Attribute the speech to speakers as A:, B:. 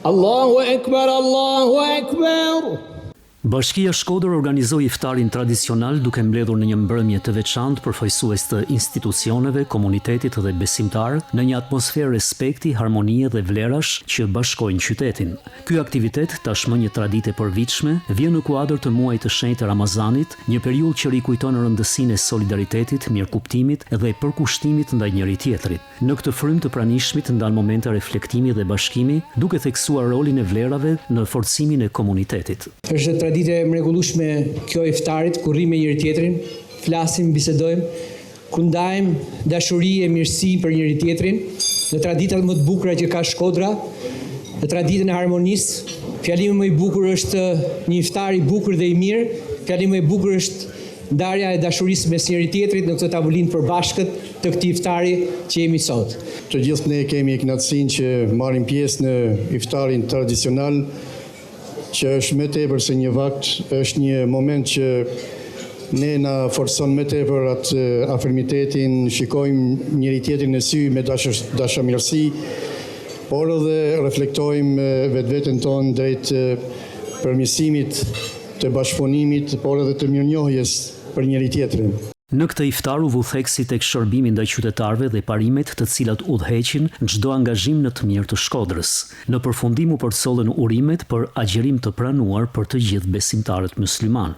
A: Allahu Ekber, Allahu Ekber.
B: Bashkia Shkodër organizoi iftarin tradicional duke mbledhur në një mbrëmje të veçantë përfaqësues të institucioneve, komunitetit dhe besimtarë në një atmosferë respekti, harmonie dhe vlerash që bashkojnë qytetin. Ky aktivitet, tashmë një traditë e përvitshme, vjen në kuadër të muajit të shenjtë të Ramazanit, një periudhë që rikujton rëndësinë e solidaritetit, mirëkuptimit dhe përkushtimit ndaj njëri tjetrit. Në këtë frymë të pranishmit ndan momente reflektimi dhe bashkimi, duke theksuar rolin e vlerave në forcimin e komunitetit.
C: Traditë e mrekullueshme kjo e iftarit, ku rrim me njëri tjetrin, flasim, bisedojmë, ku ndajmë dashuri e mirësi për njëri tjetrin, në traditat më të bukura që ka Shkodra, në traditën e harmonisë. Fjalimi më i bukur është një iftar i bukur dhe i mirë, fjalimi më i bukur është ndarja e dashurisë mes njëri tjetrit në këtë tavolinë përbashkët të këtij iftari që jemi sot.
D: Të gjithë ne kemi kënaqësinë që marrim pjesë në iftarin tradicional, që është më tepër se një vakt, është një moment që ne na forcon më tepër atë afirmitetin, shikojmë njëri tjetrin në sy me dashamirësi, por edhe reflektojmë vetveten tonë drejt përmirësimit të bashkëpunimit, por edhe të mirënjohjes për njëri tjetrin.
B: Në këtë iftar u vutheksi tek shërbimi ndaj qytetarëve dhe parimet të cilat udhëheqin çdo angazhim në të mirë të Shkodrës. Në përfundim u përcollën urimet për agjerim të pranuar për të gjithë besimtarët musliman.